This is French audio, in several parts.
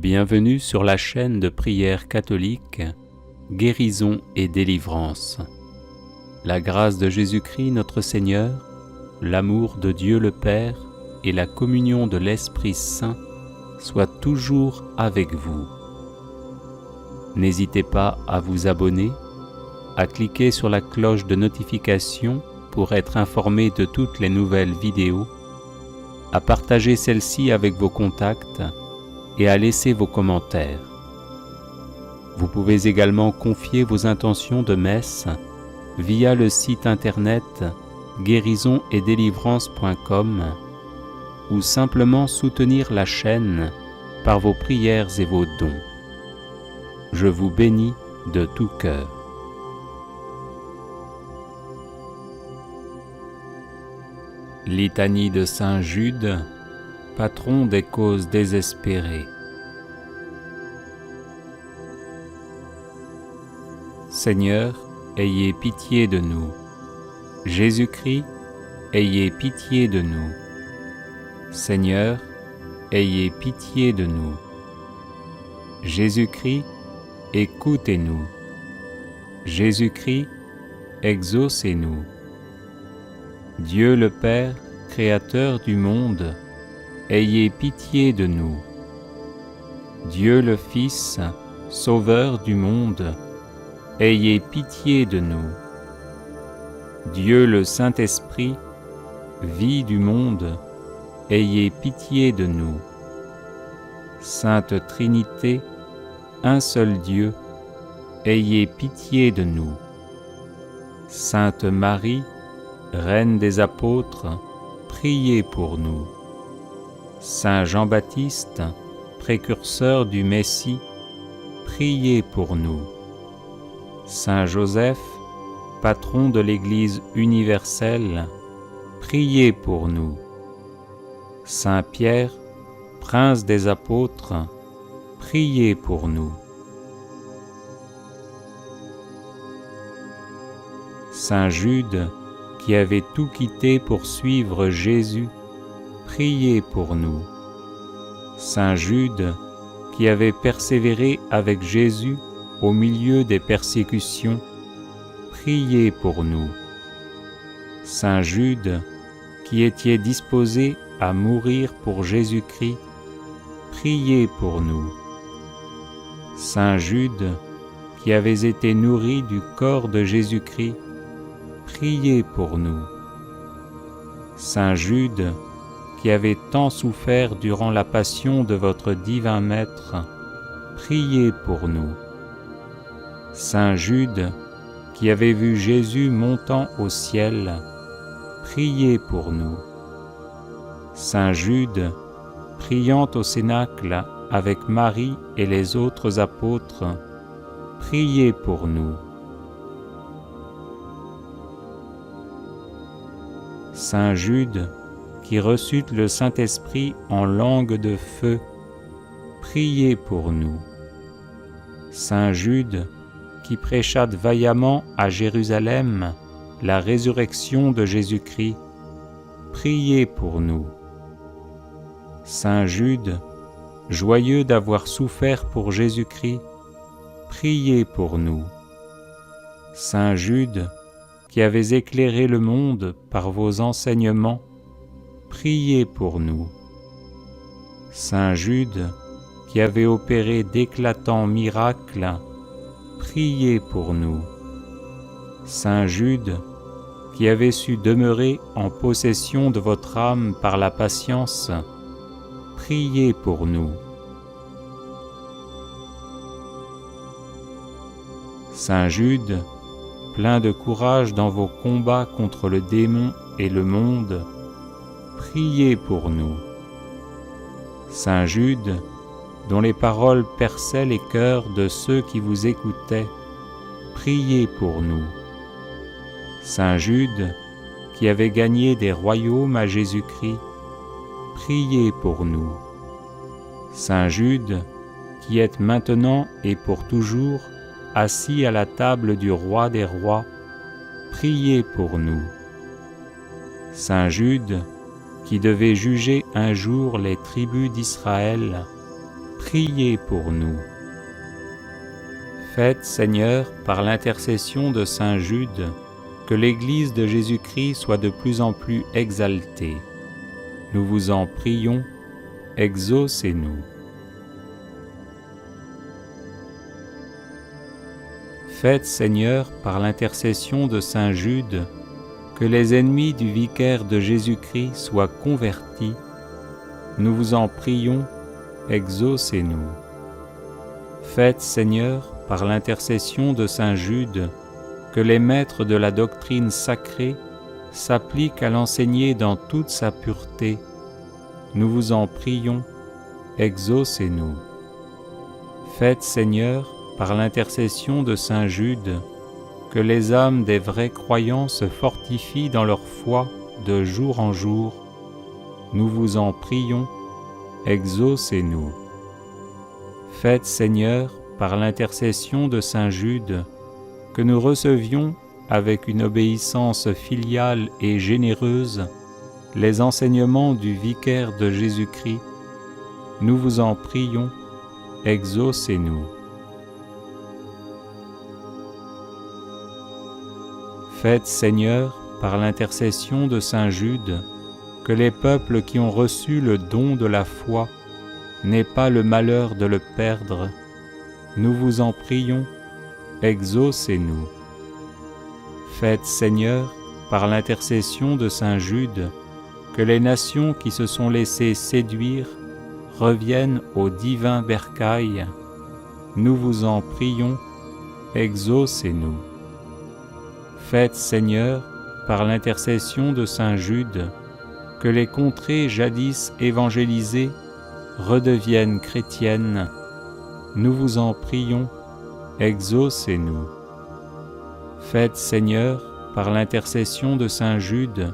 Bienvenue sur la chaîne de prière catholique, Guérison et délivrance. La grâce de Jésus-Christ notre Seigneur, l'amour de Dieu le Père et la communion de l'Esprit Saint soient toujours avec vous. N'hésitez pas à vous abonner, à cliquer sur la cloche de notification pour être informé de toutes les nouvelles vidéos, à partager celle-ci avec vos contacts et à laisser vos commentaires. Vous pouvez également confier vos intentions de messe via le site internet guérisonetdélivrance.com ou simplement soutenir la chaîne par vos prières et vos dons. Je vous bénis de tout cœur. Litanie de Saint Jude, patron des causes désespérées. Seigneur, ayez pitié de nous. Jésus-Christ, ayez pitié de nous. Seigneur, ayez pitié de nous. Jésus-Christ, écoutez-nous. Jésus-Christ, exaucez-nous. Dieu le Père, Créateur du monde, ayez pitié de nous. Dieu le Fils, Sauveur du monde, ayez pitié de nous. Dieu le Saint-Esprit, vie du monde, ayez pitié de nous. Sainte Trinité, un seul Dieu, ayez pitié de nous. Sainte Marie, Reine des apôtres, priez pour nous. Saint Jean-Baptiste, précurseur du Messie, priez pour nous. Saint Joseph, patron de l'Église universelle, priez pour nous. Saint Pierre, prince des apôtres, priez pour nous. Saint Jude, qui avait tout quitté pour suivre Jésus, priez pour nous. Saint Jude, qui avait persévéré avec Jésus au milieu des persécutions, priez pour nous. Saint Jude, qui étiez disposé à mourir pour Jésus-Christ, priez pour nous. Saint Jude, qui avez été nourri du corps de Jésus-Christ, priez pour nous. Saint Jude, qui avez tant souffert durant la passion de votre divin Maître, priez pour nous. Saint Jude, qui avez vu Jésus montant au ciel, priez pour nous. Saint Jude, priant au Cénacle avec Marie et les autres apôtres, priez pour nous. Saint Jude, qui reçut le Saint-Esprit en langue de feu, priez pour nous. Saint Jude, qui prêcha vaillamment à Jérusalem la résurrection de Jésus-Christ, priez pour nous. Saint Jude, joyeux d'avoir souffert pour Jésus-Christ, priez pour nous. Saint Jude, qui avez éclairé le monde par vos enseignements, priez pour nous. Saint Jude, qui avez opéré d'éclatants miracles, priez pour nous. Saint Jude, qui avez su demeurer en possession de votre âme par la patience, priez pour nous. Saint Jude, plein de courage dans vos combats contre le démon et le monde, priez pour nous. Saint Jude, dont les paroles perçaient les cœurs de ceux qui vous écoutaient, priez pour nous. Saint Jude, qui avait gagné des royaumes à Jésus-Christ, priez pour nous. Saint Jude, qui êtes maintenant et pour toujours assis à la table du Roi des rois, priez pour nous. Saint Jude, qui devait juger un jour les tribus d'Israël, priez pour nous. Faites, Seigneur, par l'intercession de saint Jude, que l'Église de Jésus-Christ soit de plus en plus exaltée. Nous vous en prions, exaucez-nous. Faites, Seigneur, par l'intercession de saint Jude, que les ennemis du vicaire de Jésus-Christ soient convertis. Nous vous en prions, exaucez-nous. Faites, Seigneur, par l'intercession de saint Jude, que les maîtres de la doctrine sacrée s'appliquent à l'enseigner dans toute sa pureté. Nous vous en prions, exaucez-nous. Faites, Seigneur, par l'intercession de saint Jude, que les âmes des vrais croyants se fortifient dans leur foi de jour en jour. Nous vous en prions, exaucez-nous. Faites, Seigneur, par l'intercession de saint Jude, que nous recevions, avec une obéissance filiale et généreuse, les enseignements du vicaire de Jésus-Christ. Nous vous en prions, exaucez-nous. Faites, Seigneur, par l'intercession de saint Jude, que les peuples qui ont reçu le don de la foi n'aient pas le malheur de le perdre. Nous vous en prions, exaucez-nous. Faites, Seigneur, par l'intercession de saint Jude, que les nations qui se sont laissées séduire reviennent au divin bercail. Nous vous en prions, exaucez-nous. Faites, Seigneur, par l'intercession de saint Jude, que les contrées jadis évangélisées redeviennent chrétiennes. Nous vous en prions, exaucez-nous. Faites, Seigneur, par l'intercession de saint Jude,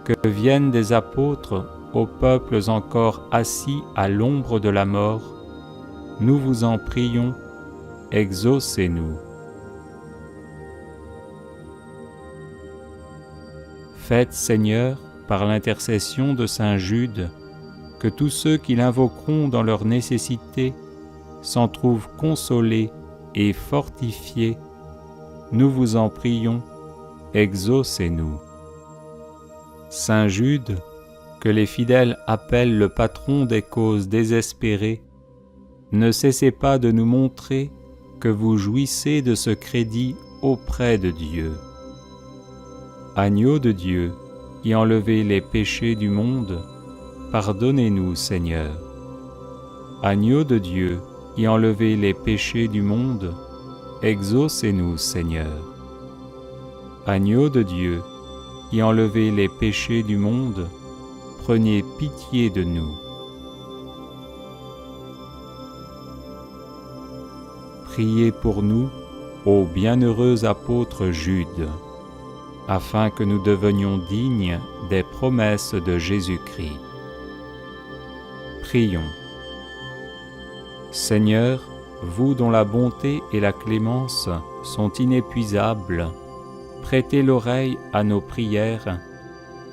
que viennent des apôtres aux peuples encore assis à l'ombre de la mort. Nous vous en prions, exaucez-nous. Faites, Seigneur, par l'intercession de saint Jude, que tous ceux qui l'invoqueront dans leur nécessité s'en trouvent consolés et fortifiés. Nous vous en prions, exaucez-nous. Saint Jude, que les fidèles appellent le patron des causes désespérées, ne cessez pas de nous montrer que vous jouissez de ce crédit auprès de Dieu. Agneau de Dieu, qui enlevez les péchés du monde, pardonnez-nous, Seigneur. Agneau de Dieu, qui enlevez les péchés du monde, exaucez-nous, Seigneur. Agneau de Dieu, qui enlevez les péchés du monde, prenez pitié de nous. Priez pour nous, ô bienheureux apôtre Jude, afin que nous devenions dignes des promesses de Jésus-Christ. Prions. Seigneur, vous dont la bonté et la clémence sont inépuisables, prêtez l'oreille à nos prières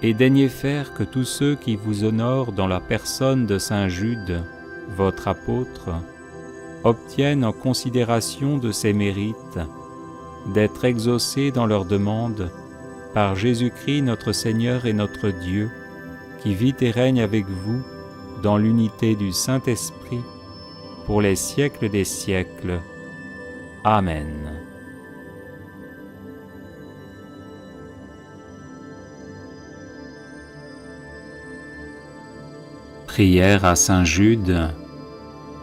et daignez faire que tous ceux qui vous honorent dans la personne de saint Jude, votre apôtre, obtiennent en considération de ses mérites d'être exaucés dans leurs demandes par Jésus-Christ notre Seigneur et notre Dieu, qui vit et règne avec vous dans l'unité du Saint-Esprit, pour les siècles des siècles. Amen. Prière à saint Jude,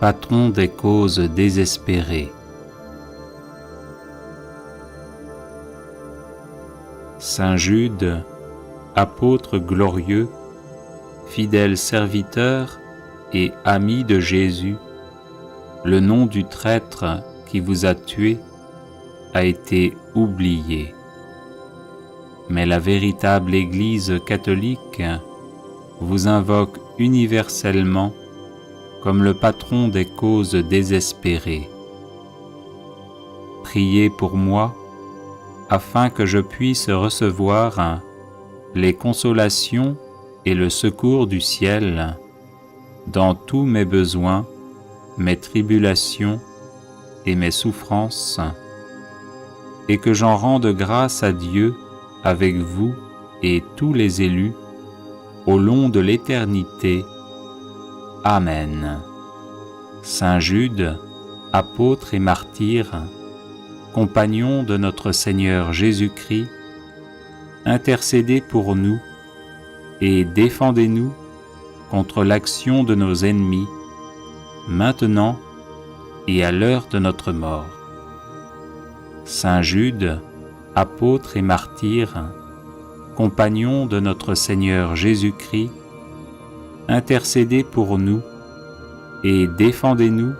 patron des causes désespérées. Saint Jude, apôtre glorieux, fidèle serviteur et ami de Jésus, le nom du traître qui vous a tué a été oublié. Mais la véritable Église catholique vous invoque universellement comme le patron des causes désespérées. Priez pour moi, afin que je puisse recevoir les consolations et le secours du ciel dans tous mes besoins mes tribulations et mes souffrances, et que j'en rende grâce à Dieu avec vous et tous les élus au long de l'éternité. Amen. Saint Jude, apôtre et martyr, compagnon de notre Seigneur Jésus-Christ, intercédez pour nous et défendez-nous contre l'action de nos ennemis, maintenant et à l'heure de notre mort. Saint Jude, apôtre et martyr, compagnon de notre Seigneur Jésus-Christ, intercédez pour nous et défendez-nous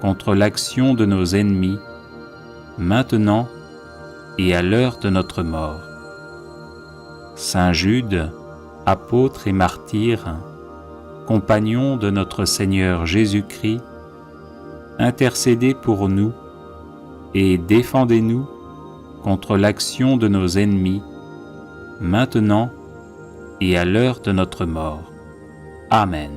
contre l'action de nos ennemis, maintenant et à l'heure de notre mort. Saint Jude, apôtre et martyr, compagnon de notre Seigneur Jésus-Christ, intercédez pour nous et défendez-nous contre l'action de nos ennemis, maintenant et à l'heure de notre mort. Amen.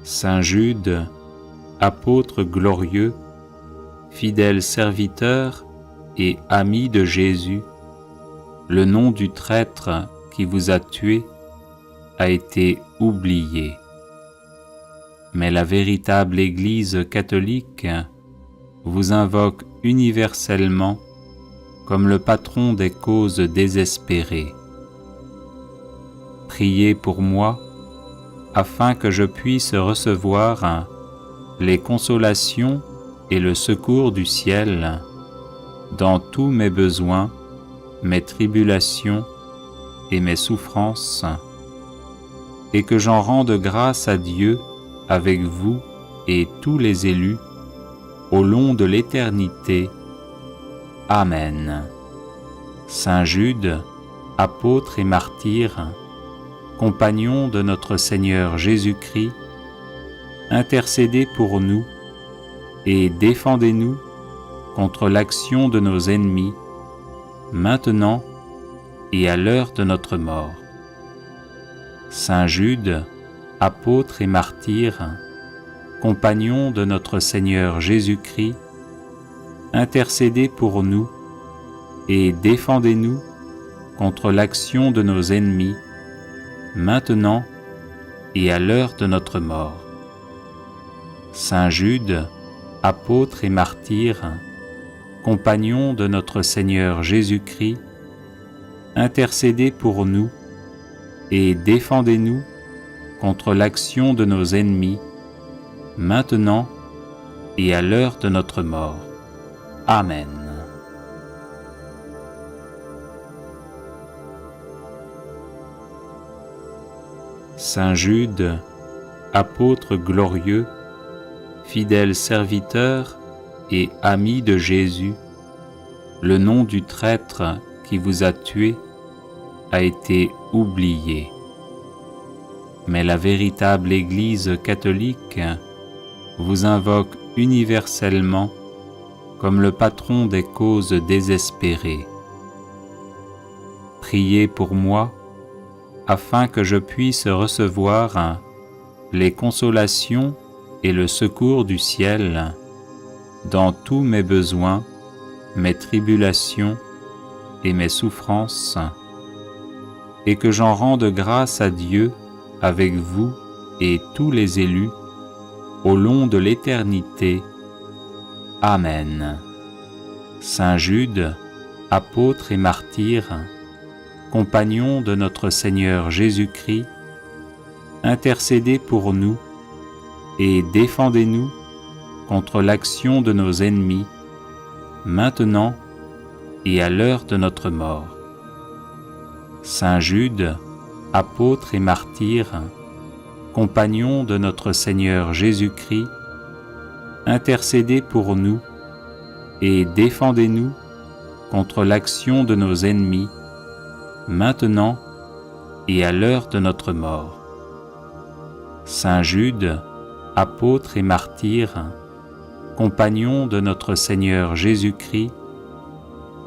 Saint Jude, apôtre glorieux, fidèle serviteur et ami de Jésus, le nom du traître qui vous a tué a été oublié. Mais la véritable Église catholique vous invoque universellement comme le patron des causes désespérées. Priez pour moi, afin que je puisse recevoir les consolations et le secours du ciel dans tous mes besoins, mes tribulations et mes souffrances, et que j'en rende grâce à Dieu avec vous et tous les élus au long de l'éternité. Amen. Saint Jude, apôtre et martyr, compagnon de notre Seigneur Jésus-Christ, intercédez pour nous et défendez-nous contre l'action de nos ennemis, maintenant et à l'heure de notre mort. Saint Jude, apôtre et martyr, compagnon de notre Seigneur Jésus-Christ, intercédez pour nous et défendez-nous contre l'action de nos ennemis, maintenant et à l'heure de notre mort. Saint Jude, apôtre et martyr, compagnon de notre Seigneur Jésus-Christ, intercédez pour nous et défendez-nous contre l'action de nos ennemis, maintenant et à l'heure de notre mort. Amen. Saint Jude, apôtre glorieux, fidèle serviteur et ami de Jésus, le nom du traître qui vous a tué a été oublié. Mais la véritable Église catholique vous invoque universellement comme le patron des causes désespérées. Priez pour moi, afin que je puisse recevoir les consolations et le secours du ciel dans tous mes besoins, mes tribulations et mes souffrances, et que j'en rende grâce à Dieu avec vous et tous les élus au long de l'éternité. Amen. Saint Jude, apôtre et martyr, compagnon de notre Seigneur Jésus-Christ, intercédez pour nous et défendez-nous contre l'action de nos ennemis, maintenant et à l'heure de notre mort. Saint Jude, apôtre et martyr, compagnon de notre Seigneur Jésus-Christ, intercédez pour nous et défendez-nous contre l'action de nos ennemis, maintenant et à l'heure de notre mort. Saint Jude, apôtre et martyr, compagnon de notre Seigneur Jésus-Christ,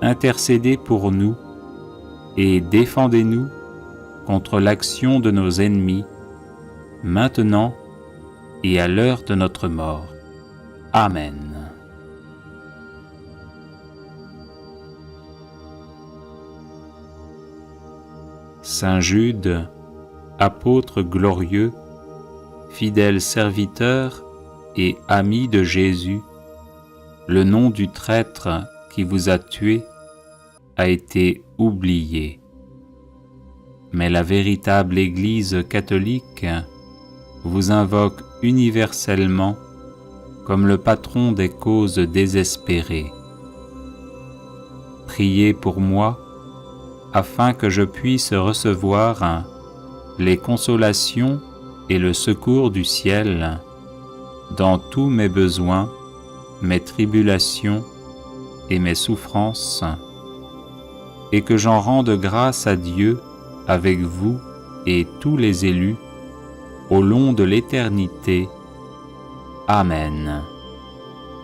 intercédez pour nous et défendez-nous contre l'action de nos ennemis, maintenant et à l'heure de notre mort. Amen. Saint Jude, apôtre glorieux, fidèle serviteur et ami de Jésus, le nom du traître qui vous a tué a été oublié. Mais la véritable Église catholique vous invoque universellement comme le patron des causes désespérées. Priez pour moi, afin que je puisse recevoir les consolations et le secours du ciel dans tous mes besoins, mes tribulations et mes souffrances, et que j'en rende grâce à Dieu avec vous et tous les élus au long de l'éternité. Amen.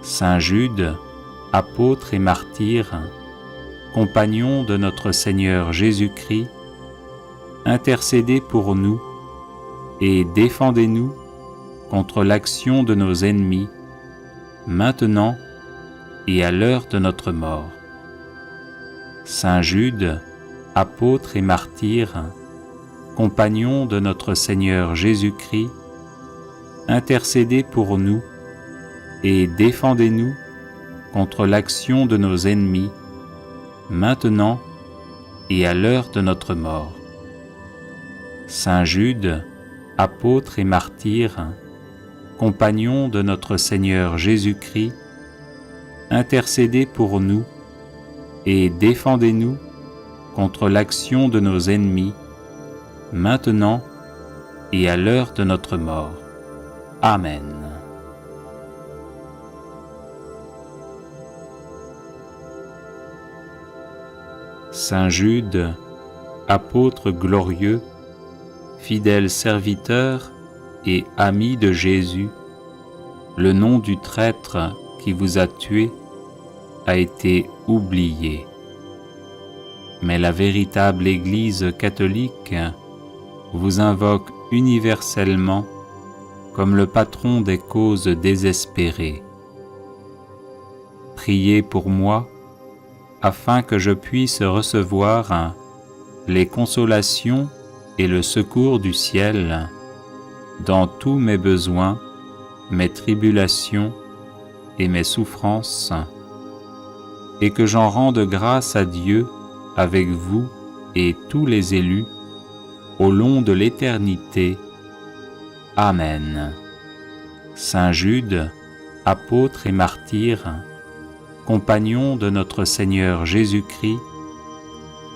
Saint Jude, apôtre et martyr, compagnon de notre Seigneur Jésus-Christ, intercédez pour nous et défendez-nous contre l'action de nos ennemis, maintenant et à l'heure de notre mort. Saint Jude, apôtre et martyr, compagnon de notre Seigneur Jésus-Christ, intercédez pour nous et défendez-nous contre l'action de nos ennemis, maintenant et à l'heure de notre mort. Saint Jude, apôtre et martyr, compagnon de notre Seigneur Jésus-Christ, intercédez pour nous et défendez-nous contre l'action de nos ennemis, maintenant et à l'heure de notre mort. Amen. Saint Jude, apôtre glorieux, fidèle serviteur et ami de Jésus, le nom du traître qui vous a tué a été oublié. Mais la véritable Église catholique vous invoque universellement comme le patron des causes désespérées. Priez pour moi, afin que je puisse recevoir les consolations et le secours du ciel dans tous mes besoins, mes tribulations et mes souffrances, et que j'en rende grâce à Dieu avec vous et tous les élus au long de l'éternité. Amen. Saint Jude, apôtre et martyr, compagnon de notre Seigneur Jésus-Christ,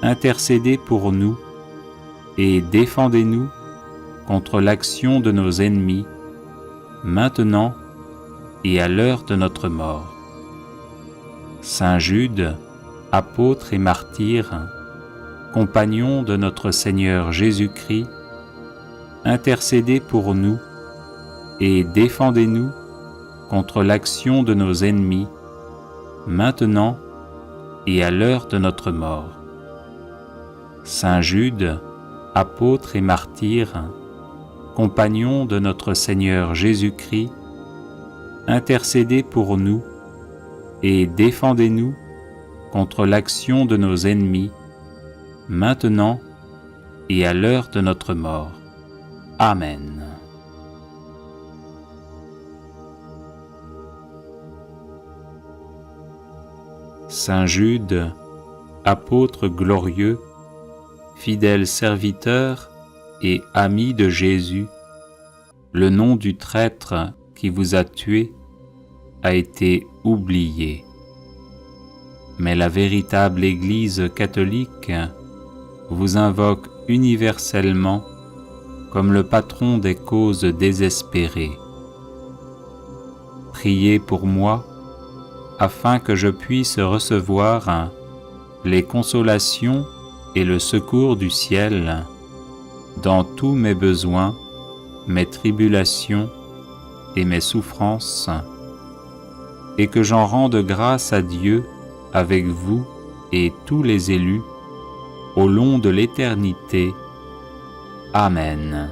intercédez pour nous et défendez-nous contre l'action de nos ennemis, maintenant et à l'heure de notre mort. Saint Jude, apôtre et martyr, compagnon de notre Seigneur Jésus-Christ, intercédez pour nous et défendez-nous contre l'action de nos ennemis, maintenant et à l'heure de notre mort. Saint Jude, apôtre et martyr, compagnon de notre Seigneur Jésus-Christ, intercédez pour nous et défendez-nous contre l'action de nos ennemis, maintenant et à l'heure de notre mort. Amen. Saint Jude, apôtre glorieux, fidèle serviteur et ami de Jésus, le nom du traître qui vous a tué a été oublié. Mais la véritable Église catholique vous invoque universellement comme le patron des causes désespérées. Priez pour moi, afin que je puisse recevoir les consolations et le secours du ciel dans tous mes besoins, mes tribulations et mes souffrances, et que j'en rende grâce à Dieu avec vous et tous les élus au long de l'éternité. Amen.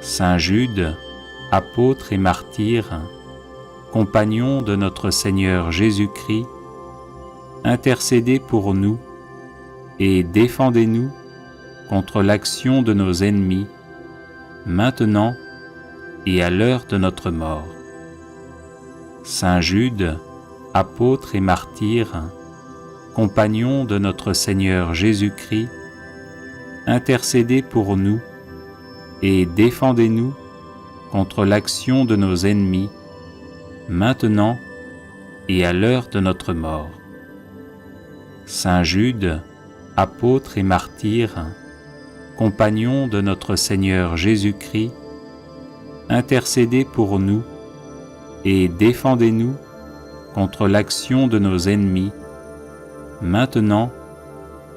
Saint Jude, apôtre et martyr, compagnon de notre Seigneur Jésus-Christ, intercédez pour nous et défendez-nous contre l'action de nos ennemis, maintenant et à l'heure de notre mort. Saint Jude, apôtre et martyr, compagnon de notre Seigneur Jésus-Christ, intercédez pour nous et défendez-nous contre l'action de nos ennemis, maintenant et à l'heure de notre mort. Saint Jude, apôtre et martyr, compagnon de notre Seigneur Jésus-Christ, intercédez pour nous et défendez-nous contre l'action de nos ennemis, maintenant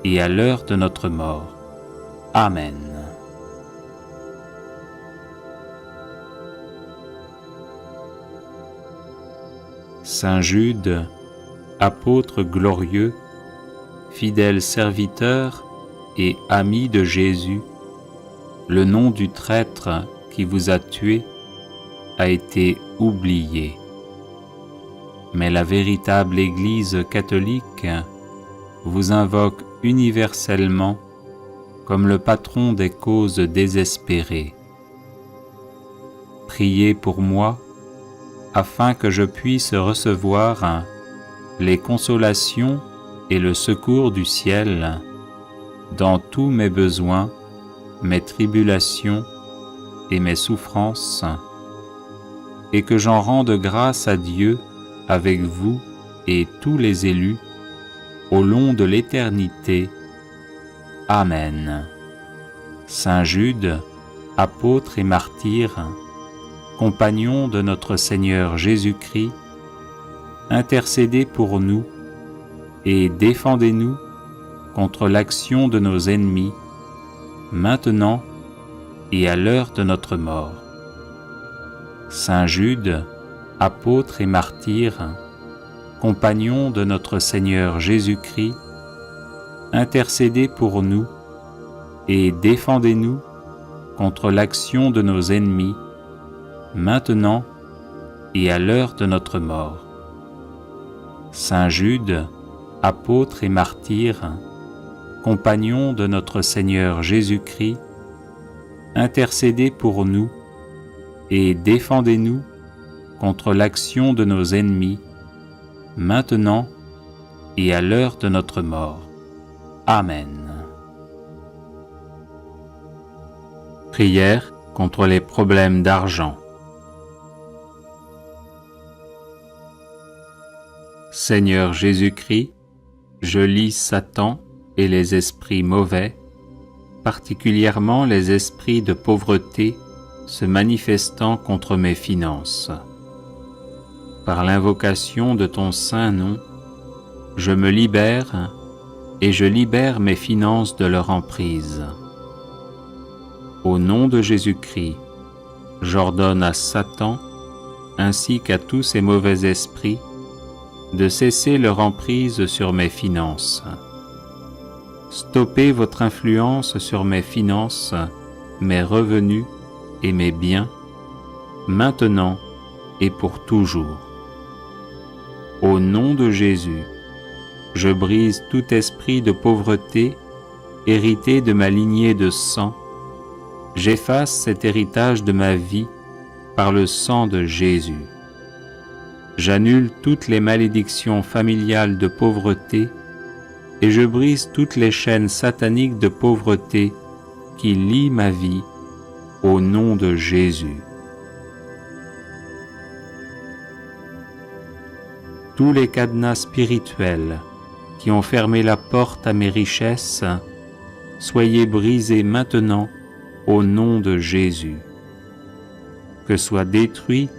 et à l'heure de notre mort. Amen. Saint Jude, apôtre glorieux, fidèle serviteur et ami de Jésus, le nom du traître qui vous a tué a été oublié. Mais la véritable Église catholique vous invoque universellement comme le patron des causes désespérées. Priez pour moi afin que je puisse recevoir les consolations et le secours du ciel dans tous mes besoins, mes tribulations et mes souffrances, et que j'en rende grâce à Dieu avec vous et tous les élus au long de l'éternité. Amen. Saint Jude, apôtre et martyr, compagnon de notre Seigneur Jésus-Christ, intercédez pour nous et défendez-nous contre l'action de nos ennemis, maintenant et à l'heure de notre mort. Saint Jude, apôtre et martyr, compagnon de notre Seigneur Jésus-Christ, intercédez pour nous et défendez-nous contre l'action de nos ennemis, maintenant et à l'heure de notre mort. Saint Jude, apôtre et martyr, compagnon de notre Seigneur Jésus-Christ, intercédez pour nous et défendez-nous contre l'action de nos ennemis, maintenant et à l'heure de notre mort. Amen. Prière contre les problèmes d'argent. Seigneur Jésus-Christ, je lis Satan et les esprits mauvais, particulièrement les esprits de pauvreté se manifestant contre mes finances. Par l'invocation de ton saint nom, je me libère et je libère mes finances de leur emprise. Au nom de Jésus-Christ, j'ordonne à Satan ainsi qu'à tous ces mauvais esprits de cesser leur emprise sur mes finances. Stoppez votre influence sur mes finances, mes revenus et mes biens, maintenant et pour toujours. Au nom de Jésus, je brise tout esprit de pauvreté hérité de ma lignée de sang. J'efface cet héritage de ma vie par le sang de Jésus. J'annule toutes les malédictions familiales de pauvreté et je brise toutes les chaînes sataniques de pauvreté qui lient ma vie au nom de Jésus. Tous les cadenas spirituels qui ont fermé la porte à mes richesses, soyez brisés maintenant au nom de Jésus. Que soit détruit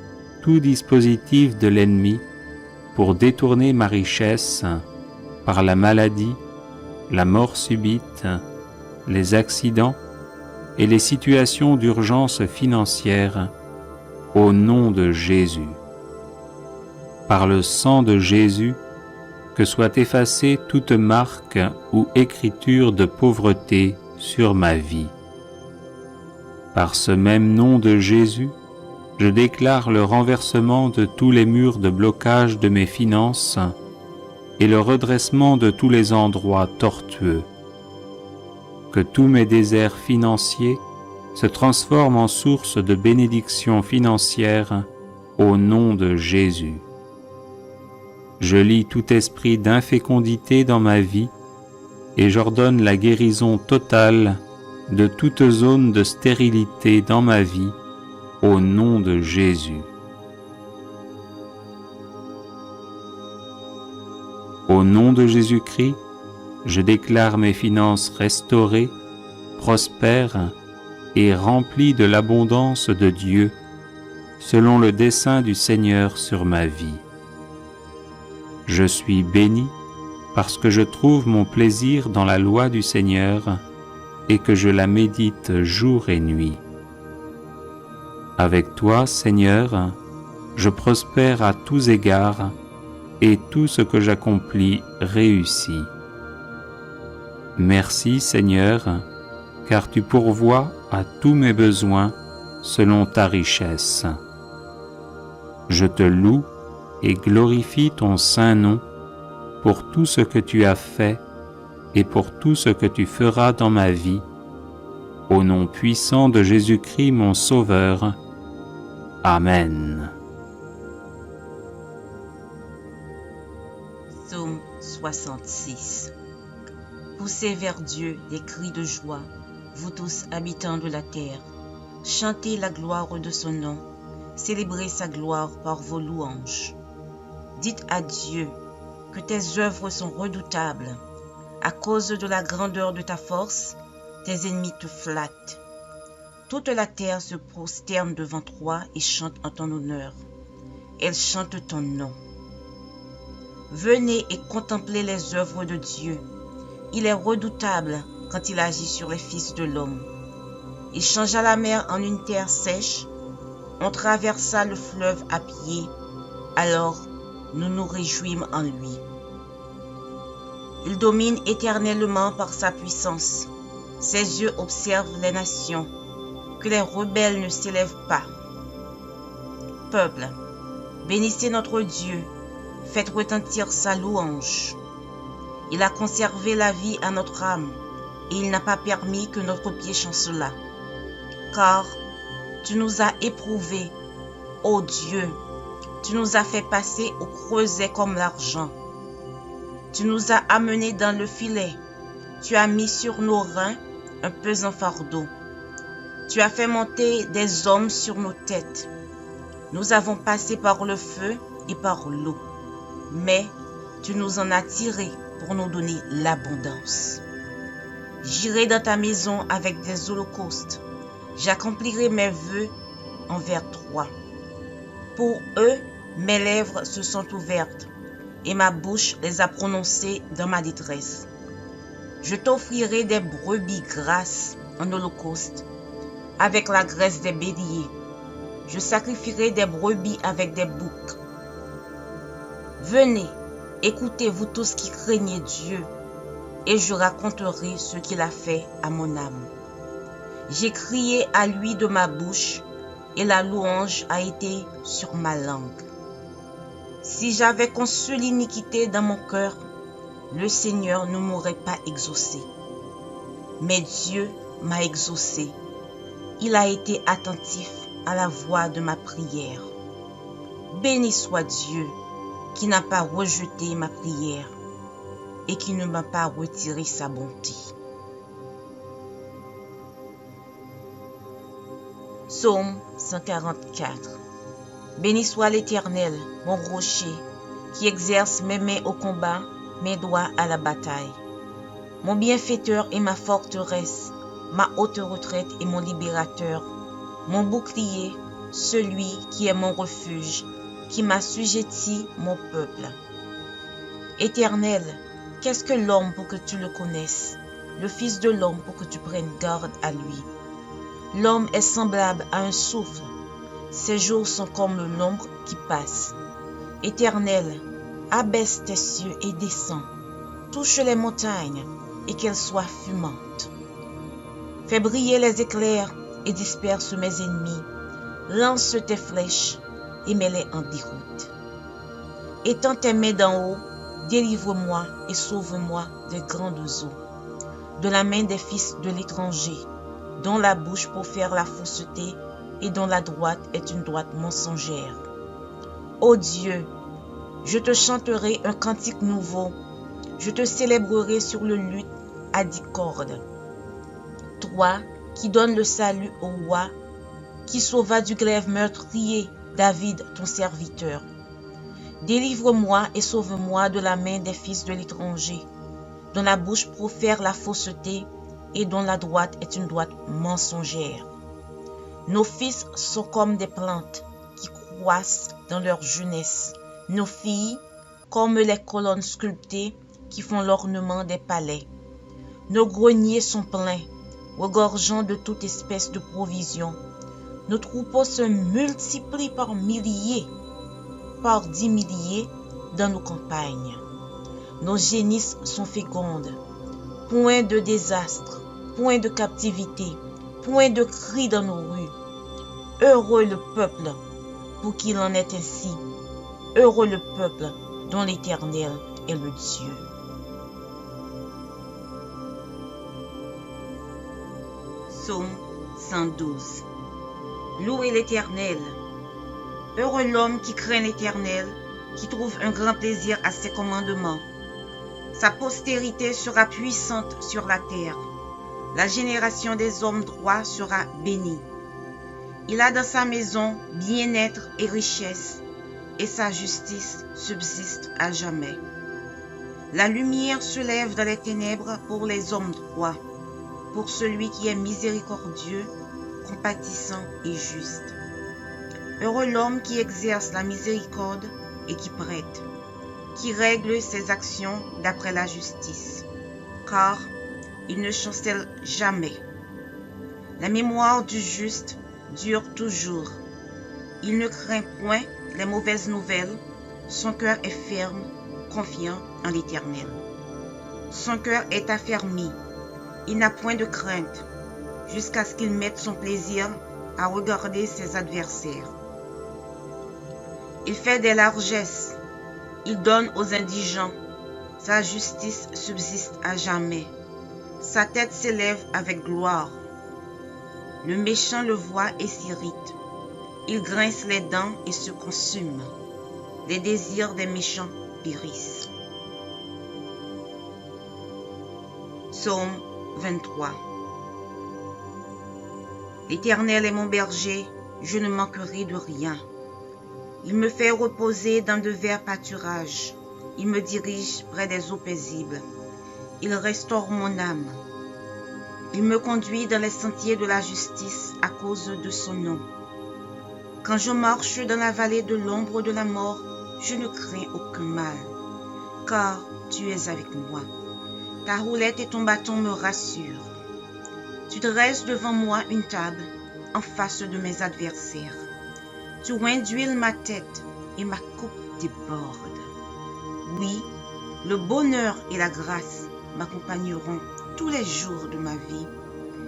tout dispositif de l'ennemi pour détourner ma richesse par la maladie, la mort subite, les accidents et les situations d'urgence financière au nom de Jésus. Par le sang de Jésus, que soit effacée toute marque ou écriture de pauvreté sur ma vie. Par ce même nom de Jésus, je déclare le renversement de tous les murs de blocage de mes finances et le redressement de tous les endroits tortueux. Que tous mes déserts financiers se transforment en source de bénédictions financières au nom de Jésus. Je lie tout esprit d'infécondité dans ma vie et j'ordonne la guérison totale de toute zone de stérilité dans ma vie au nom de Jésus. Au nom de Jésus-Christ, je déclare mes finances restaurées, prospères et remplies de l'abondance de Dieu, selon le dessein du Seigneur sur ma vie. Je suis béni parce que je trouve mon plaisir dans la loi du Seigneur et que je la médite jour et nuit. Avec toi, Seigneur, je prospère à tous égards et tout ce que j'accomplis réussit. Merci, Seigneur, car tu pourvois à tous mes besoins selon ta richesse. Je te loue et glorifie ton saint nom pour tout ce que tu as fait et pour tout ce que tu feras dans ma vie, au nom puissant de Jésus-Christ mon Sauveur. Amen. Psaume 66. Poussez vers Dieu des cris de joie, vous tous habitants de la terre. Chantez la gloire de son nom, célébrez sa gloire par vos louanges. Dites à Dieu que tes œuvres sont redoutables. À cause de la grandeur de ta force, tes ennemis te flattent. Toute la terre se prosterne devant toi et chante en ton honneur. Elle chante ton nom. Venez et contemplez les œuvres de Dieu. Il est redoutable quand il agit sur les fils de l'homme. Il changea la mer en une terre sèche. On traversa le fleuve à pied. Alors nous nous réjouîmes en lui. Il domine éternellement par sa puissance. Ses yeux observent les nations. Que les rebelles ne s'élèvent pas. Peuple, bénissez notre Dieu. Faites retentir sa louange. Il a conservé la vie à notre âme, et il n'a pas permis que notre pied chancelât. Car tu nous as éprouvés, ô Dieu, tu nous as fait passer au creuset comme l'argent. Tu nous as amenés dans le filet, tu as mis sur nos reins un pesant fardeau. Tu as fait monter des hommes sur nos têtes. Nous avons passé par le feu et par l'eau, mais tu nous en as tirés pour nous donner l'abondance. J'irai dans ta maison avec des holocaustes. J'accomplirai mes vœux envers toi. Pour eux, mes lèvres se sont ouvertes et ma bouche les a prononcées dans ma détresse. Je t'offrirai des brebis grasses en holocauste avec la graisse des béliers. Je sacrifierai des brebis avec des boucs. Venez, écoutez vous tous qui craignez Dieu, et je raconterai ce qu'il a fait à mon âme. J'ai crié à lui de ma bouche, et la louange a été sur ma langue. Si j'avais conçu l'iniquité dans mon cœur, le Seigneur ne m'aurait pas exaucé. Mais Dieu m'a exaucé. Il a été attentif à la voix de ma prière. Béni soit Dieu, qui n'a pas rejeté ma prière et qui ne m'a pas retiré sa bonté. Psaume 144. Béni soit l'Éternel, mon rocher, qui exerce mes mains au combat, mes doigts à la bataille. Mon bienfaiteur et ma forteresse, ma haute retraite et mon libérateur, mon bouclier, celui qui est mon refuge, qui m'assujettit mon peuple. Éternel, qu'est-ce que l'homme pour que tu le connaisses, le Fils de l'homme pour que tu prennes garde à lui? L'homme est semblable à un souffle, ses jours sont comme l'ombre qui passe. Éternel, abaisse tes cieux et descends, touche les montagnes et qu'elles soient fumantes. Fais briller les éclairs et disperse mes ennemis. Lance tes flèches et mets-les en déroute. Étends tes mains d'en haut, délivre-moi et sauve-moi des grandes eaux, de la main des fils de l'étranger, dont la bouche profère la fausseté et dont la droite est une droite mensongère. Ô Dieu, je te chanterai un cantique nouveau, je te célébrerai sur le luth à 10 cordes. Toi qui donnes le salut au roi, qui sauva du glaive meurtrier David ton serviteur. Délivre-moi et sauve-moi de la main des fils de l'étranger, dont la bouche profère la fausseté et dont la droite est une droite mensongère. Nos fils sont comme des plantes qui croissent dans leur jeunesse, nos filles comme les colonnes sculptées qui font l'ornement des palais. Nos greniers sont pleins, regorgeant de toute espèce de provisions. Nos troupeaux se multiplient par milliers, par 10 milliers dans nos campagnes. Nos génisses sont fécondes. Point de désastre, point de captivité, point de cris dans nos rues. Heureux le peuple pour qu'il en est ainsi. Heureux le peuple dont l'Éternel est le Dieu. Psaume 112. Louez l'Éternel. Heureux l'homme qui craint l'Éternel, qui trouve un grand plaisir à ses commandements. Sa postérité sera puissante sur la terre. La génération des hommes droits sera bénie. Il a dans sa maison bien-être et richesse, et sa justice subsiste à jamais. La lumière se lève dans les ténèbres pour les hommes droits, pour celui qui est miséricordieux, compatissant et juste. Heureux l'homme qui exerce la miséricorde et qui prête, qui règle ses actions d'après la justice, car il ne chancelle jamais. La mémoire du juste dure toujours. Il ne craint point les mauvaises nouvelles, son cœur est ferme, confiant en l'Éternel. Son cœur est affermi, il n'a point de crainte, jusqu'à ce qu'il mette son plaisir à regarder ses adversaires. Il fait des largesses, il donne aux indigents, sa justice subsiste à jamais, sa tête s'élève avec gloire. Le méchant le voit et s'irrite, il grince les dents et se consume, les désirs des méchants périssent. Psaume 23. L'Éternel est mon berger, je ne manquerai de rien. Il me fait reposer dans de verts pâturages. Il me dirige près des eaux paisibles. Il restaure mon âme. Il me conduit dans les sentiers de la justice à cause de son nom. Quand je marche dans la vallée de l'ombre de la mort, je ne crains aucun mal, car tu es avec moi. Ta roulette et ton bâton me rassurent. Tu dresses devant moi une table en face de mes adversaires. Tu oins d'huile ma tête et ma coupe déborde. Oui, le bonheur et la grâce m'accompagneront tous les jours de ma vie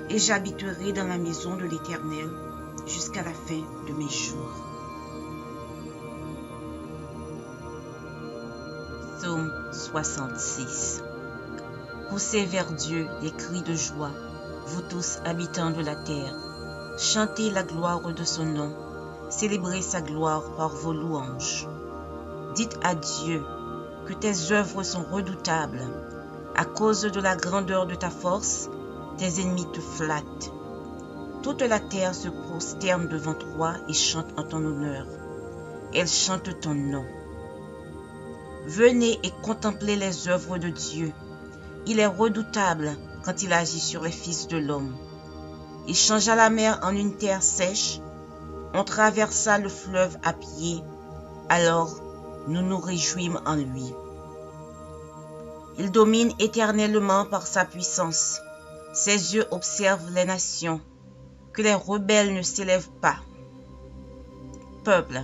et j'habiterai dans la maison de l'Éternel jusqu'à la fin de mes jours. Psaume 66. Poussez vers Dieu des cris de joie, vous tous habitants de la terre. Chantez la gloire de son nom, célébrez sa gloire par vos louanges. Dites à Dieu que tes œuvres sont redoutables. À cause de la grandeur de ta force, tes ennemis te flattent. Toute la terre se prosterne devant toi et chante en ton honneur. Elle chante ton nom. Venez et contemplez les œuvres de Dieu. Il est redoutable quand il agit sur les fils de l'homme. Il changea la mer en une terre sèche. On traversa le fleuve à pied. Alors nous nous réjouîmes en lui. Il domine éternellement par sa puissance. Ses yeux observent les nations. Que les rebelles ne s'élèvent pas. Peuple,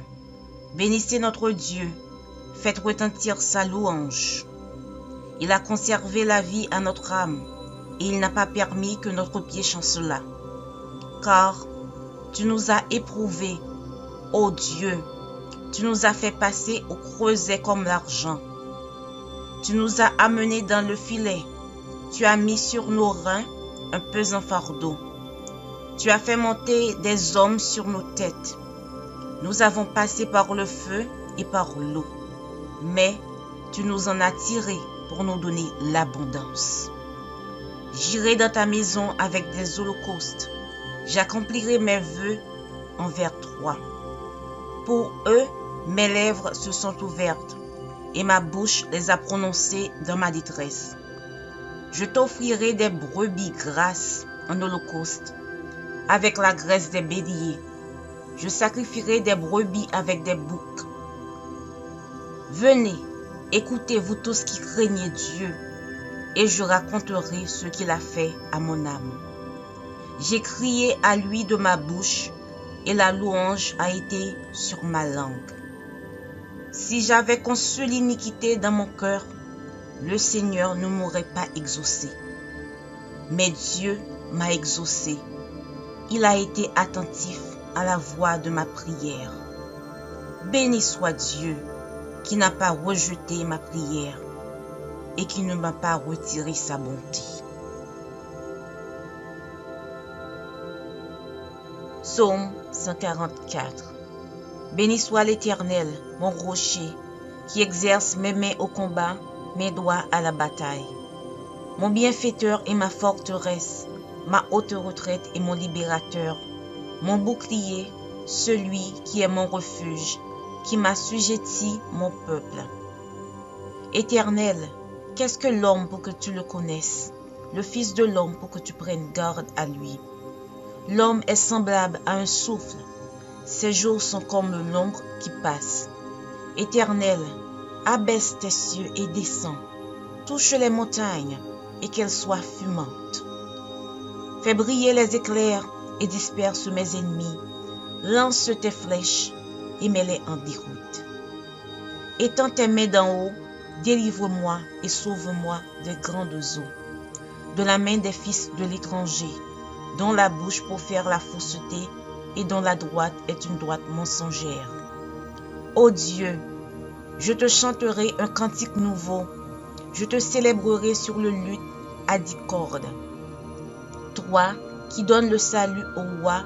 bénissez notre Dieu. Faites retentir sa louange. Il a conservé la vie à notre âme, et il n'a pas permis que notre pied chancelât. car tu nous as éprouvés, ô Dieu, tu nous as fait passer au creuset comme l'argent. Tu nous as amenés dans le filet, tu as mis sur nos reins un pesant fardeau. Tu as fait monter des hommes sur nos têtes. Nous avons passé par le feu et par l'eau, mais tu nous en as tirés pour nous donner l'abondance. J'irai dans ta maison avec des holocaustes. J'accomplirai mes vœux envers toi. Pour eux, mes lèvres se sont ouvertes et ma bouche les a prononcées dans ma détresse. Je t'offrirai des brebis grasses en holocauste, avec la graisse des béliers. Je sacrifierai des brebis avec des boucs. Venez, écoutez vous tous qui craignez Dieu, et je raconterai ce qu'il a fait à mon âme. J'ai crié à lui de ma bouche, et la louange a été sur ma langue. Si j'avais conçu l'iniquité dans mon cœur, le Seigneur ne m'aurait pas exaucé. Mais Dieu m'a exaucé. Il a été attentif à la voix de ma prière. Béni soit Dieu qui n'a pas rejeté ma prière et qui ne m'a pas retiré sa bonté. Psaume 144. Béni soit l'Éternel, mon rocher, qui exerce mes mains au combat, mes doigts à la bataille. Mon bienfaiteur et ma forteresse, ma haute retraite et mon libérateur, mon bouclier, celui qui est mon refuge, qui m'assujettit mon peuple. Éternel, qu'est-ce que l'homme pour que tu le connaisses, le Fils de l'homme pour que tu prennes garde à lui? L'homme est semblable à un souffle, ses jours sont comme l'ombre qui passe. Éternel, abaisse tes cieux et descends, touche les montagnes et qu'elles soient fumantes. Fais briller les éclairs et disperse mes ennemis, lance tes flèches et mets-les en déroute. Étends tes mains d'en haut, délivre-moi et sauve-moi des grandes eaux, de la main des fils de l'étranger, dont la bouche profère la fausseté et dont la droite est une droite mensongère. Ô Dieu, je te chanterai un cantique nouveau, je te célébrerai sur le luth à 10 cordes. Toi qui donnes le salut au roi,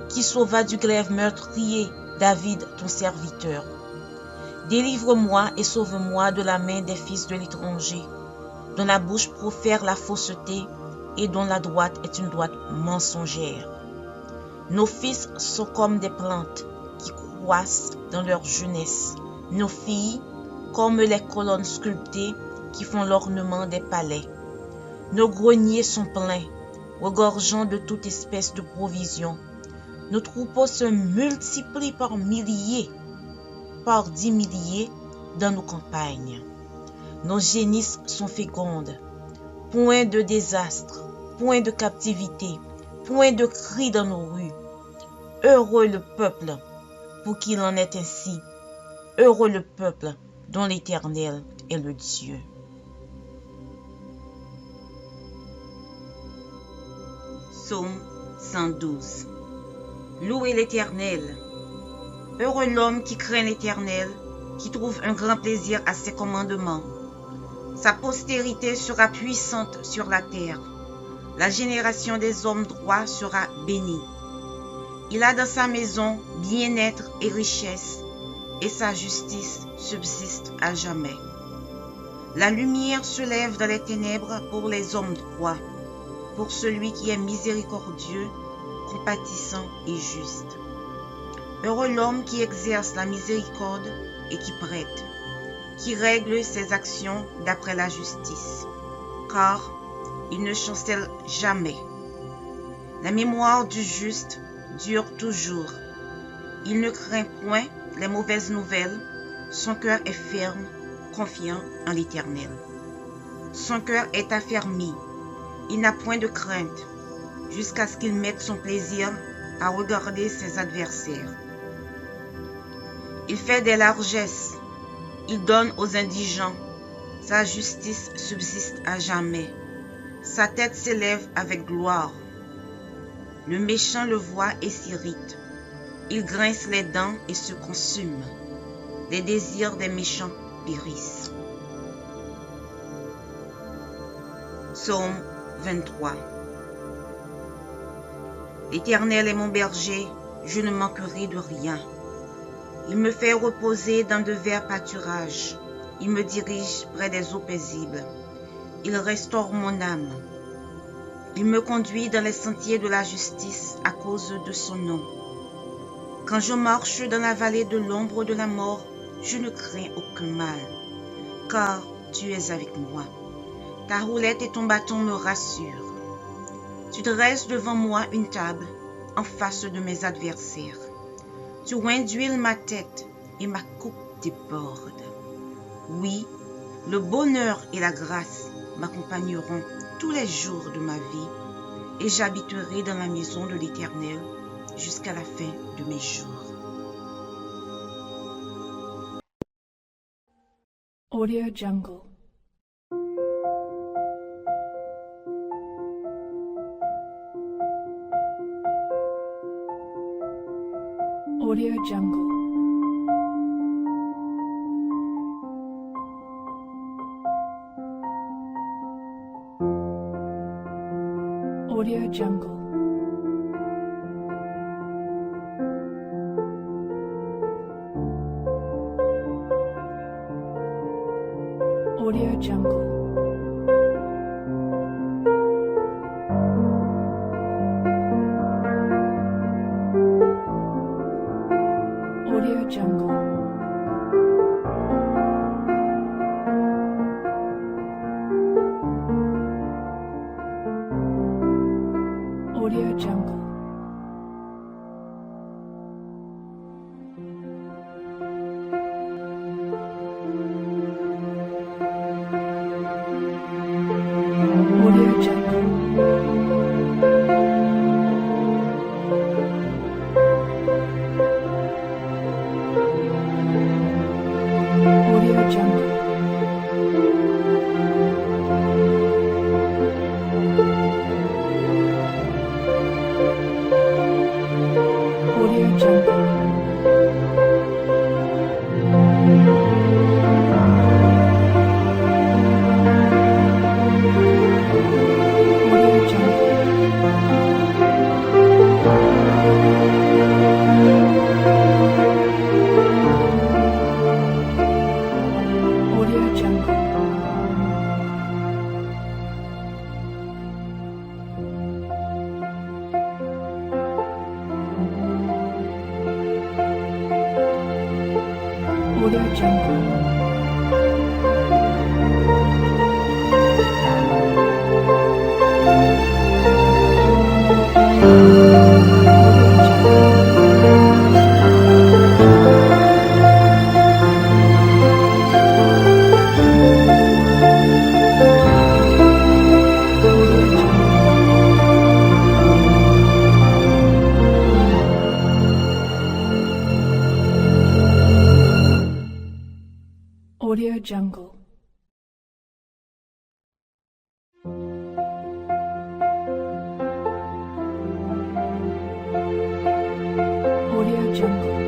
qui sauva du glaive meurtrier David ton serviteur. Délivre-moi et sauve-moi de la main des fils de l'étranger, dont la bouche profère la fausseté et dont la droite est une droite mensongère. Nos fils sont comme des plantes qui croissent dans leur jeunesse, nos filles comme les colonnes sculptées qui font l'ornement des palais. Nos greniers sont pleins, regorgeant de toute espèce de provisions. Nos troupeaux se multiplient par milliers, par 10 milliers dans nos campagnes. Nos génisses sont fécondes. Point de désastre, point de captivité, point de cris dans nos rues. Heureux le peuple pour qu'il en est ainsi. Heureux le peuple dont l'Éternel est le Dieu. Psaume 112. Louez l'Éternel. Heureux l'homme qui craint l'Éternel, qui trouve un grand plaisir à ses commandements. Sa postérité sera puissante sur la terre. La génération des hommes droits sera bénie. Il a dans sa maison bien-être et richesse, et sa justice subsiste à jamais. La lumière se lève dans les ténèbres pour les hommes droits, pour celui qui est miséricordieux, compatissant et juste. Heureux l'homme qui exerce la miséricorde et qui prête, qui règle ses actions d'après la justice, car il ne chancelle jamais. La mémoire du juste dure toujours. Il ne craint point les mauvaises nouvelles, son cœur est ferme, confiant en l'Éternel. Son cœur est affermi, il n'a point de crainte, jusqu'à ce qu'il mette son plaisir à regarder ses adversaires. Il fait des largesses, il donne aux indigents, sa justice subsiste à jamais, sa tête s'élève avec gloire. Le méchant le voit et s'irrite. Il grince les dents et se consume. Les désirs des méchants périssent. Psaume 23. L'Éternel est mon berger, je ne manquerai de rien. Il me fait reposer dans de verts pâturages. Il me dirige près des eaux paisibles. Il restaure mon âme. Il me conduit dans les sentiers de la justice à cause de son nom. Quand je marche dans la vallée de l'ombre de la mort, je ne crains aucun mal, car tu es avec moi. Ta roulette et ton bâton me rassurent. Tu dresses devant moi une table en face de mes adversaires. Tu oins d'huile ma tête et ma coupe déborde. Oui, le bonheur et la grâce m'accompagneront tous les jours de ma vie et j'habiterai dans la maison de l'Éternel jusqu'à la fin de mes jours. Audio Jungle. Audio Jungle. Audio Jungle. Audio Jungle. Audio Jungle. Audio Jungle. Audio Jungle. Audio Jungle. Audio Jungle. Audio Jungle. Audio Jungle. Audio Jungle. Audio Jungle. Audio Jungle.